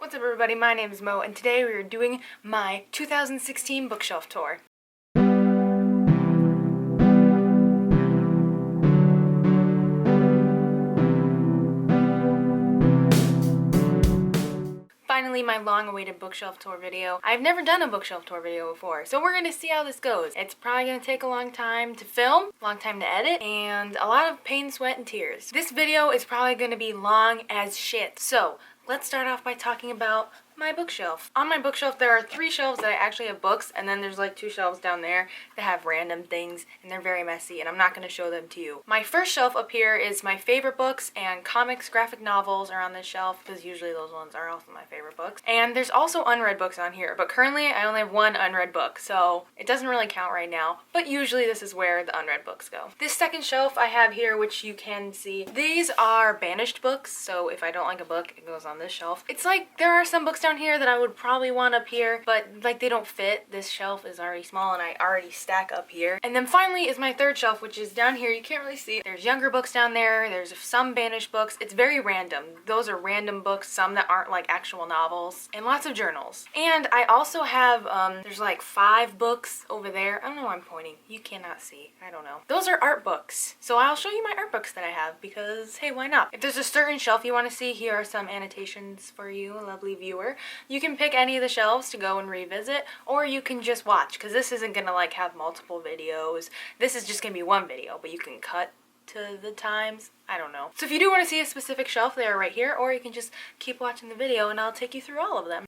What's up everybody, my name is Mo and today we are doing my 2016 bookshelf tour. Finally, my long-awaited bookshelf tour video. I've never done a bookshelf tour video before, so we're gonna see how this goes. It's probably gonna take a long time to film, a long time to edit, and a lot of pain, sweat, and tears. This video is probably gonna be long as shit. So, let's start off by talking about my bookshelf. On my bookshelf there are 3 shelves that I actually have books, and then there's like 2 shelves down there that have random things, and they're very messy, and I'm not going to show them to you. My first shelf up here is my favorite books, and comics, graphic novels are on this shelf, because usually those ones are also my favorite books. And there's also unread books on here, but currently I only have 1 unread book, so it doesn't really count right now, but usually this is where the unread books go. This second shelf I have here, which you can see, these are banished books, so if I don't like a book, it goes on this shelf. It's like there are some books down here that I would probably want up here, but like they don't fit. This shelf is already small and I already stack up here. And then finally is my third shelf, which is down here. You can't really see. There's younger books down there. There's some banished books. It's very random. Those are random books, some that aren't like actual novels, and lots of journals. And I also have, there's like 5 books over there. I don't know why I'm pointing. You cannot see. I don't know. Those are art books. So I'll show you my art books that I have because, hey, why not? If there's a certain shelf you want to see, here are some annotations for you, lovely viewer. You can pick any of the shelves to go and revisit, or you can just watch, because this isn't gonna like have multiple videos. This is just gonna be one video, but you can cut to the times. I don't know. So if you do want to see a specific shelf, they are right here, or you can just keep watching the video and I'll take you through all of them.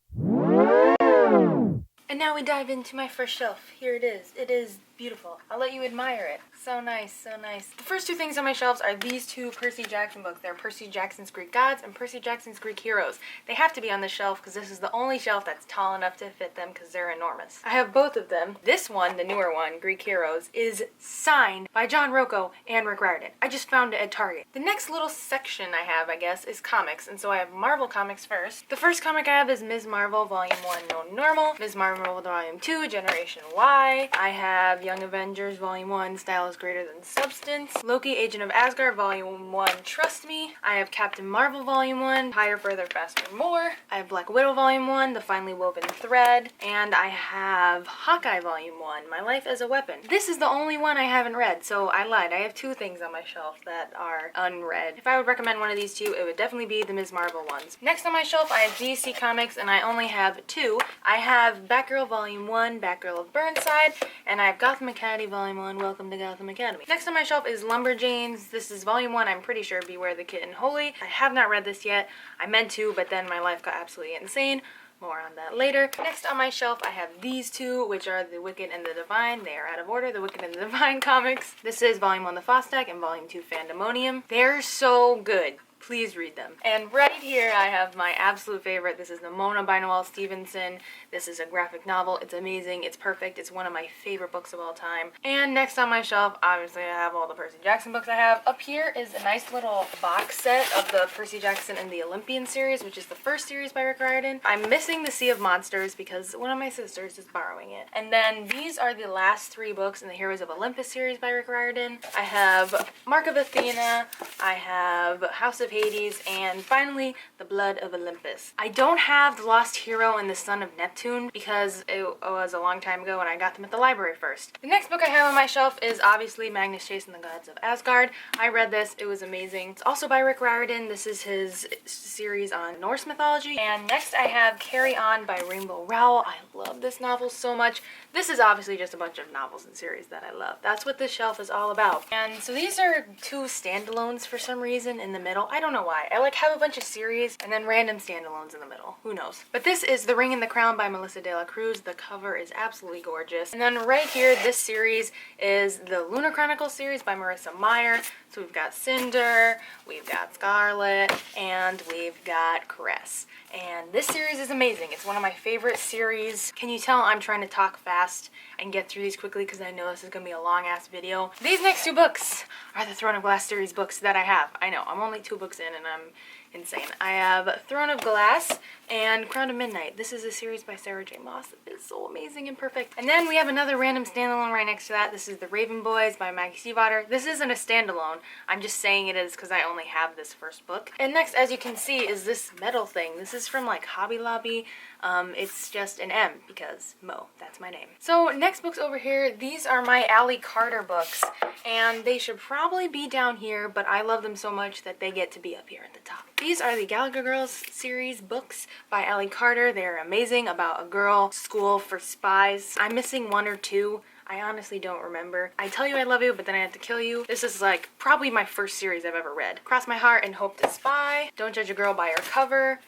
And now we dive into my first shelf. Here it is. It is beautiful. I'll let you admire it. So nice, so nice. The first 2 things on my shelves are these 2 Percy Jackson books. They're Percy Jackson's Greek Gods and Percy Jackson's Greek Heroes. They have to be on the shelf because this is the only shelf that's tall enough to fit them because they're enormous. I have both of them. This one, the newer one, Greek Heroes, is signed by John Rocco and Rick Riordan. I just found it at Target. The next little section I have, I guess, is comics, and so I have Marvel comics first. The first comic I have is Ms. Marvel Volume 1, No Normal, Ms. Marvel Volume 2, Generation Y. I have Young Avengers Volume 1, Style is Greater Than Substance, Loki, Agent of Asgard Volume 1, Trust Me. I have Captain Marvel Volume 1, Higher, Further, Faster, More. I have Black Widow Volume 1, The Finely Woven Thread, and I have Hawkeye Volume 1, My Life as a Weapon. This is the only one I haven't read, so I lied. I have 2 things on my shelf that are unread. If I would recommend one of these 2, it would definitely be the Ms. Marvel ones. Next on my shelf, I have DC Comics, and I only have 2. I have Batgirl Volume 1, Batgirl of Burnside, and I have Gotham Academy Volume 1, Welcome to Gotham Academy. Next on my shelf is Lumberjanes. This is Volume 1, I'm pretty sure, Beware the Kitten Holy. I have not read this yet. I meant to, but then my life got absolutely insane. More on that later. Next on my shelf, I have these 2, which are The Wicked and the Divine. They are out of order, The Wicked and the Divine comics. This is Volume 1, The Fostak, and Volume 2, Fandemonium. They're so good. Please read them. And right here I have my absolute favorite. This is Nimona by Noelle Stevenson. This is a graphic novel. It's amazing. It's perfect. It's one of my favorite books of all time. And next on my shelf, obviously I have all the Percy Jackson books I have. Up here is a nice little box set of the Percy Jackson and the Olympian series, which is the first series by Rick Riordan. I'm missing the Sea of Monsters because one of my sisters is borrowing it. And then these are the last 3 books in the Heroes of Olympus series by Rick Riordan. I have Mark of Athena, I have House of Hades, and finally The Blood of Olympus. I don't have The Lost Hero and The Son of Neptune because it was a long time ago and I got them at the library first. The next book I have on my shelf is obviously Magnus Chase and the Gods of Asgard. I read this, it was amazing. It's also by Rick Riordan. This is his series on Norse mythology. And next I have Carry On by Rainbow Rowell. I love this novel so much. This is obviously just a bunch of novels and series that I love. That's what this shelf is all about. And so these are 2 standalones for some reason in the middle. I don't know why. I like have a bunch of series and then random standalones in the middle. Who knows? But this is The Ring and the Crown by Melissa de la Cruz. The cover is absolutely gorgeous. And then right here, this series is the Lunar Chronicles series by Marissa Meyer. So we've got Cinder, we've got Scarlet, and we've got Caress. And this series is amazing. It's one of my favorite series. Can you tell I'm trying to talk fast and get through these quickly because I know this is going to be a long ass video. These next 2 books are the Throne of Glass series books that I have. I know, I'm only 2 books in and I'm insane. I have Throne of Glass and Crown of Midnight. This is a series by Sarah J. Maas. It's so amazing and perfect. And then we have another random standalone right next to that. This is The Raven Boys by Maggie Stiefvater. This isn't a standalone. I'm just saying it is because I only have this first book. And next, as you can see, is this metal thing. This is from like Hobby Lobby. It's just an M because Mo, that's my name. So next books over here, these are my Ally Carter books, and they should probably be down here, but I love them so much that they get to be up here at the top. These are the Gallagher Girls series books by Ally Carter. They're amazing, about a girl school for spies. I'm missing one or two. I honestly don't remember. I Tell You I Love You, but then I have to kill you. This is like probably my first series I've ever read. Cross My Heart and Hope to Spy. Don't Judge a Girl by Her Cover.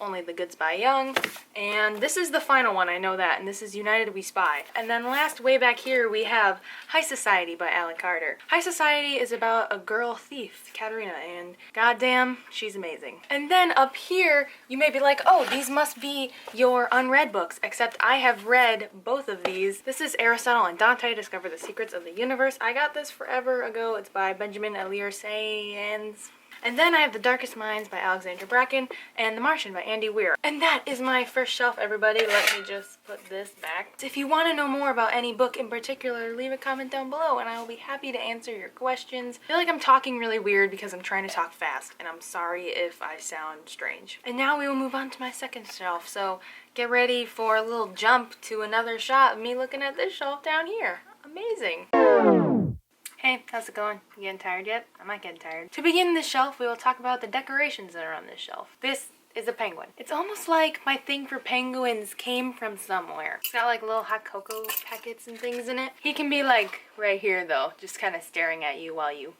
Only the Good Spy Young. And this is the final one, I know that, and this is United We Spy. And then last, way back here, we have High Society by Ally Carter. High Society is about a girl thief, Katerina, and goddamn, she's amazing. And then up here, you may be like, oh, these must be your unread books, except I have read both of these. This is Aristotle and Dante Discover the Secrets of the Universe. I got this forever ago. It's by Benjamin Alir Sayans. And then I have The Darkest Minds by Alexandra Bracken and The Martian by Andy Weir. And that is my first shelf, everybody. Let me just put this back. If you want to know more about any book in particular, leave a comment down below and I will be happy to answer your questions. I feel like I'm talking really weird because I'm trying to talk fast, and I'm sorry if I sound strange. And now we will move on to my second shelf, so get ready for a little jump to another shot of me looking at this shelf down here. Amazing. Hey, how's it going? You getting tired yet? I'm not getting tired. To begin this shelf, we will talk about the decorations that are on this shelf. This is a penguin. It's almost like my thing for penguins came from somewhere. It's got like little hot cocoa packets and things in it. He can be like right here though, just kind of staring at you while you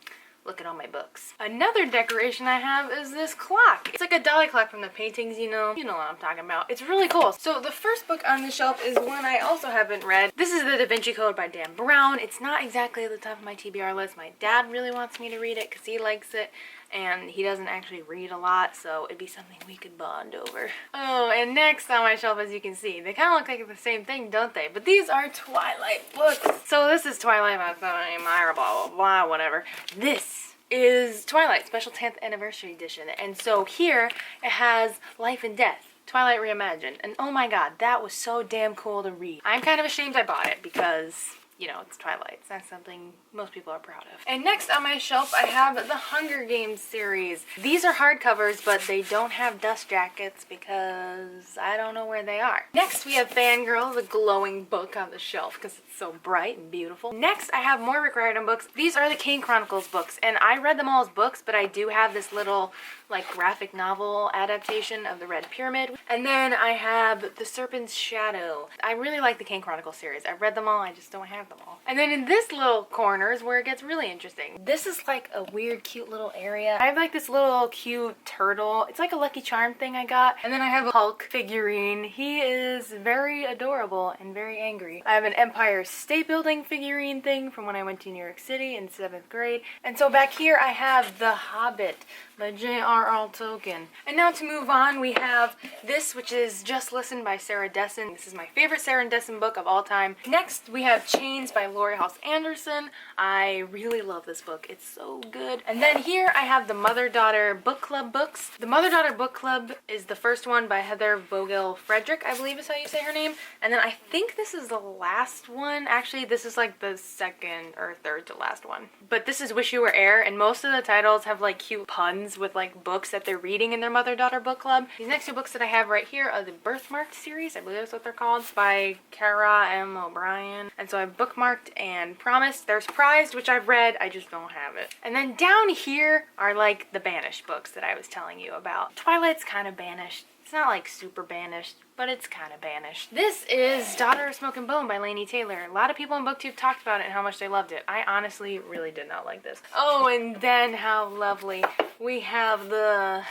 look at all my books. Another decoration I have is this clock. It's like a dolly clock from the paintings, you know what I'm talking about. It's really cool. So the first book on the shelf is one I also haven't read. This is The Da Vinci Code by Dan Brown. It's not exactly at the top of my TBR list. My dad really wants me to read it because he likes it, and he doesn't actually read a lot, so it'd be something we could bond over. Oh, and next on my shelf, as you can see, they kind of look like the same thing, don't they? But these are Twilight books. So this is Twilight by blah, blah, blah, whatever. This is Twilight Special 10th Anniversary Edition. And so here, it has Life and Death, Twilight Reimagined. And oh my god, that was so damn cool to read. I'm kind of ashamed I bought it because, you know, it's Twilight. It's not something most people are proud of. And next on my shelf, I have the Hunger Games series. These are hardcovers, but they don't have dust jackets because I don't know where they are. Next, we have Fangirl, the glowing book on the shelf because it's so bright and beautiful. Next, I have more Rick Riordan books. These are the Kane Chronicles books, and I read them all as books, but I do have this little like graphic novel adaptation of the Red Pyramid. And then I have The Serpent's Shadow. I really like the Kane Chronicles series. I've read them all, I just don't have them all. And then in this little corner is where it gets really interesting. This is like a weird, cute little area. I have like this little cute turtle. It's like a Lucky Charm thing I got. And then I have a Hulk figurine. He is very adorable and very angry. I have an Empire State Building figurine thing from when I went to New York City in 7th grade. And so back here I have The Hobbit by J.R.R. Tolkien. And now to move on, we have this, which is Just Listen by Sarah Dessen. This is my favorite Sarah Dessen book of all time. Next, we have Chains by Lori House Anderson. I really love this book. It's so good. And then here I have the Mother-Daughter Book Club books. The Mother-Daughter Book Club is the first one by Heather Vogel Frederick, I believe is how you say her name. And then I think this is the last one. Actually, this is like the second or third to last one. But this is Wish You Were Air, and most of the titles have like cute puns with like books that they're reading in their Mother-Daughter Book Club. These next two books that I have right here are the Birthmarked series, I believe that's what they're called, by Cara M. O'Brien. And so I've bookmarked and promised. There's Prized, which I've read, I just don't have it. And then down here are like the banished books that I was telling you about. Twilight's kind of banished. It's not like super banished, but it's kind of banished. This is Daughter of Smoke and Bone by Laini Taylor. A lot of people on BookTube talked about it and how much they loved it. I honestly really did not like this. Oh, and then how lovely. We have the,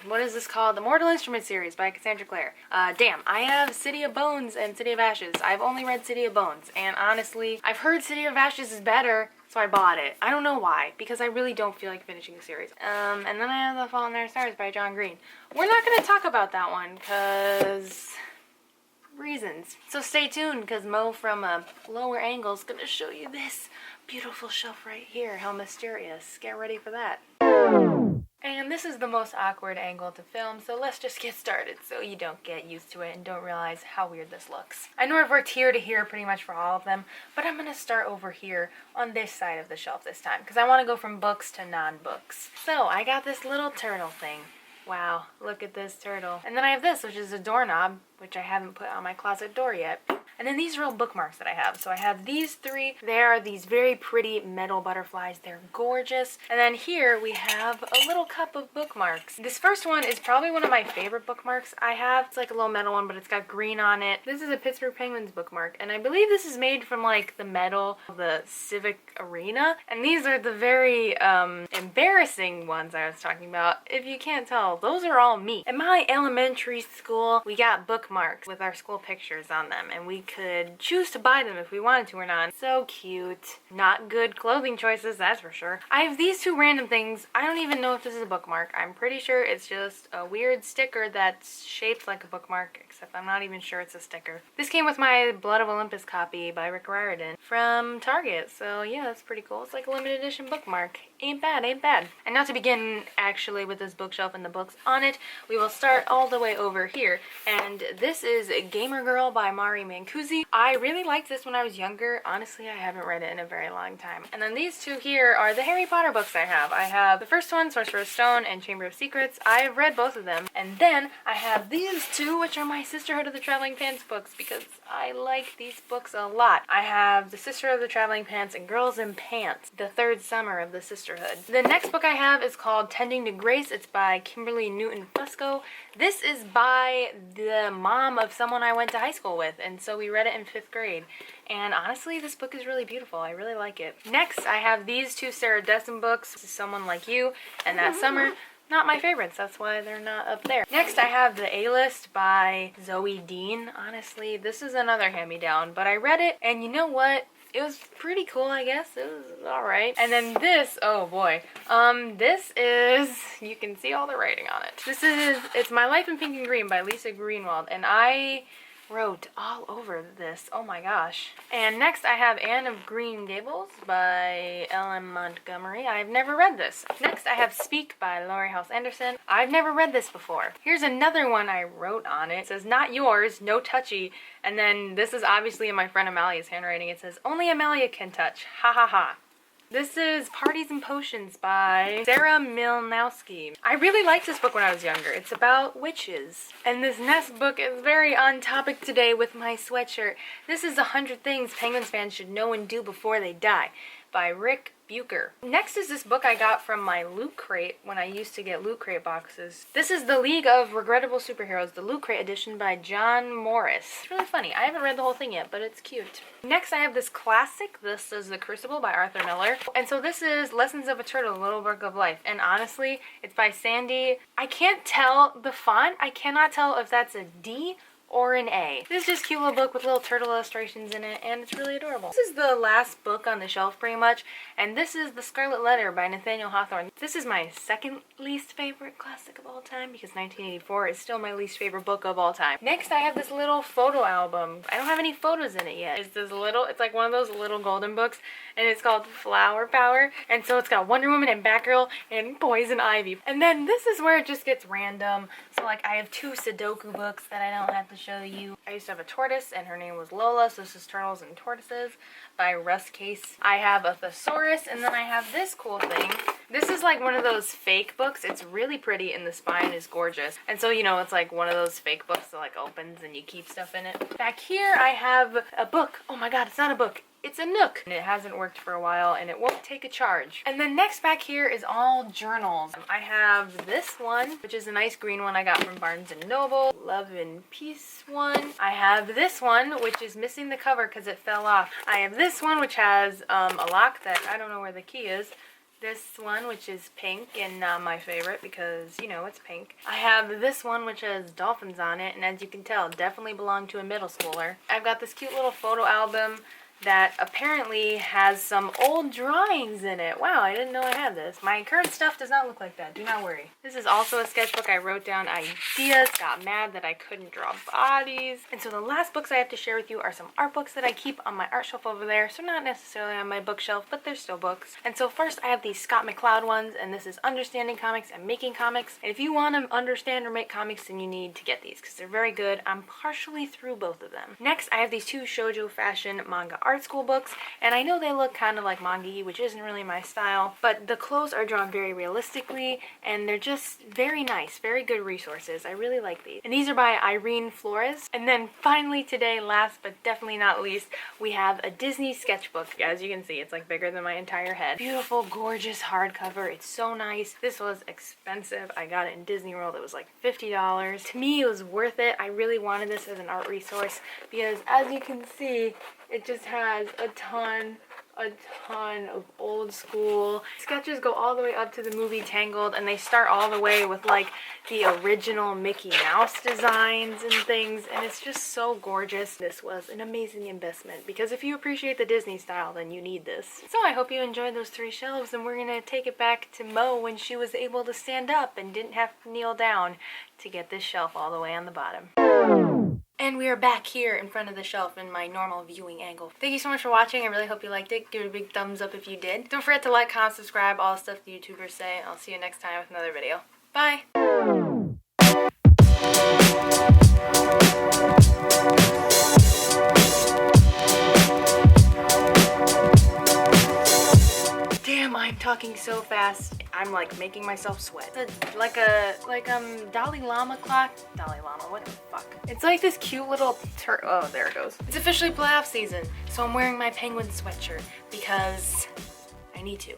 what is this called? The Mortal Instruments series by Cassandra Clare. Damn, I have City of Bones and City of Ashes. I've only read City of Bones, and honestly, I've heard City of Ashes is better, so I bought it. I don't know why, because I really don't feel like finishing the series. And then I have The Fault in Our Stars by John Green. We're not going to talk about that one, because reasons. So stay tuned, because Mo from a lower angle is going to show you this beautiful shelf right here. How mysterious. Get ready for that. And this is the most awkward angle to film, so let's just get started so you don't get used to it and don't realize how weird this looks. I know I've worked here to here pretty much for all of them, but I'm gonna start over here on this side of the shelf this time because I want to go from books to non-books. So I got this little turtle thing. Wow, look at this turtle. And then I have this, which is a doorknob, which I haven't put on my closet door yet. And then these are all bookmarks that I have. So I have these three. They are these very pretty metal butterflies. They're gorgeous. And then here we have a little cup of bookmarks. This first one is probably one of my favorite bookmarks I have. It's like a little metal one, but it's got green on it. This is a Pittsburgh Penguins bookmark. And I believe this is made from like the metal of the Civic Arena. And these are the very embarrassing ones I was talking about. If you can't tell, those are all me. In my elementary school, we got bookmarks with our school pictures on them. And we could choose to buy them if we wanted to or not. So cute. Not good clothing choices, that's for sure. I have these two random things. I don't even know if this is a bookmark. I'm pretty sure it's just a weird sticker that's shaped like a bookmark, except I'm not even sure it's a sticker. This came with my Blood of Olympus copy by Rick Riordan from Target. So yeah, that's pretty cool. It's like a limited edition bookmark. Ain't bad, ain't bad. And now to begin actually with this bookshelf and the books on it, we will start all the way over here. And this is Gamer Girl by Mari Mancusi. I really liked this when I was younger. Honestly, I haven't read it in a very long time. And then these two here are the Harry Potter books I have. I have the first one, Sorcerer's Stone and Chamber of Secrets. I have read both of them. And then I have these two, which are my Sisterhood of the Traveling Pants books because I like these books a lot. I have the Sisterhood of the Traveling Pants and Girls in Pants, the third summer of the Sisterhood. The next book I have is called Tending to Grace. It's by Kimberly Newton Fusco. This is by the mom of someone I went to high school with, and so we read it in 5th grade. And honestly, this book is really beautiful. I really like it. Next, I have these two Sarah Dessen books. This is Someone Like You and That Summer. Not my favorites, that's why they're not up there. Next, I have The A-List by Zoe Dean. Honestly, this is another hand-me-down, but I read it, and you know what? It was pretty cool, I guess. It was alright. And then this, oh boy. This is, you can see all the writing on it. It's My Life in Pink and Green by Lisa Greenwald, and I wrote all over this. Oh my gosh. And next I have Anne of Green Gables by Ellen Montgomery. I've never read this. Next I have Speak by Laurie House Anderson. I've never read this before. Here's another one I wrote on it. It says, Not Yours, No Touchy. And then this is obviously in my friend Amalia's handwriting. It says, Only Amalia Can Touch. Ha ha ha. This is Parties and Potions by Sarah Milnowski. I really liked this book when I was younger. It's about witches. And this next book is very on topic today with my sweatshirt. This is 100 Things Penguins fans should know and do before they die by Rick Bucher. Next is this book I got from my Loot Crate when I used to get Loot Crate boxes. This is The League of Regrettable Superheroes, the Loot Crate edition by John Morris. It's really funny. I haven't read the whole thing yet, but it's cute. Next I have this classic. This is The Crucible by Arthur Miller. And so this is Lessons of a Turtle, A Little Book of Life. And honestly, it's by Sandy. I can't tell the font. I cannot tell if that's a D or an A. This is just a cute little book with little turtle illustrations in it, and it's really adorable. This is the last book on the shelf pretty much, and this is The Scarlet Letter by Nathaniel Hawthorne. This is my second least favorite classic of all time because 1984 is still my least favorite book of all time. Next I have this little photo album. I don't have any photos in it yet. It's like one of those little golden books, and it's called Flower Power, and so it's got Wonder Woman and Batgirl and Poison Ivy. And then this is where it just gets random. So like I have two Sudoku books that I don't have to show you. I used to have a tortoise and her name was Lola, so this is Turtles and Tortoises by Russ Case. I have a thesaurus, and then I have this cool thing. This is like one of those fake books. It's really pretty and the spine is gorgeous. And so, you know, it's like one of those fake books that like opens and you keep stuff in it. Back here I have a book. Oh my god, it's not a book. It's a Nook, and it hasn't worked for a while, and it won't take a charge. And then next back here is all journals. I have this one, which is a nice green one I got from Barnes & Noble. Love and Peace one. I have this one, which is missing the cover because it fell off. I have this one, which has a lock that I don't know where the key is. This one, which is pink and not my favorite because, you know, it's pink. I have this one, which has dolphins on it, and as you can tell, definitely belonged to a middle schooler. I've got this cute little photo album that apparently has some old drawings in it. Wow, I didn't know I had this. My current stuff does not look like that. Do not worry. This is also a sketchbook. I wrote down ideas, got mad that I couldn't draw bodies. And so the last books I have to share with you are some art books that I keep on my art shelf over there. So not necessarily on my bookshelf, but they're still books. And so first I have these Scott McCloud ones, and this is Understanding Comics and Making Comics. And if you want to understand or make comics, then you need to get these because they're very good. I'm partially through both of them. Next, I have these two shoujo fashion manga art school books, and I know they look kind of like manga-y, which isn't really my style, but the clothes are drawn very realistically, and they're just very nice, very good resources. I really like these. And these are by Irene Flores. And then finally today, last but definitely not least, we have a Disney sketchbook. As you can see, it's like bigger than my entire head. Beautiful, gorgeous hardcover. It's so nice. This was expensive. I got it in Disney World. It was like $50. To me, it was worth it. I really wanted this as an art resource because, as you can see, it just has a ton of old school sketches. Go all the way up to the movie Tangled, and they start all the way with like the original Mickey Mouse designs and things, and it's just so gorgeous. This was an amazing investment because if you appreciate the Disney style, then you need this. So I hope you enjoyed those 3 shelves, and we're gonna take it back to Mo when she was able to stand up and didn't have to kneel down to get this shelf all the way on the bottom. And we are back here in front of the shelf in my normal viewing angle. Thank you so much for watching. I really hope you liked it. Give it a big thumbs up if you did. Don't forget to like, comment, subscribe, all the stuff the YouTubers say. I'll see you next time with another video. Bye! Damn, I'm talking so fast. I'm like making myself sweat. Like Dalai Lama clock. Dalai Lama, what the fuck? It's like this cute little oh, there it goes. It's officially playoff season, so I'm wearing my penguin sweatshirt because I need to.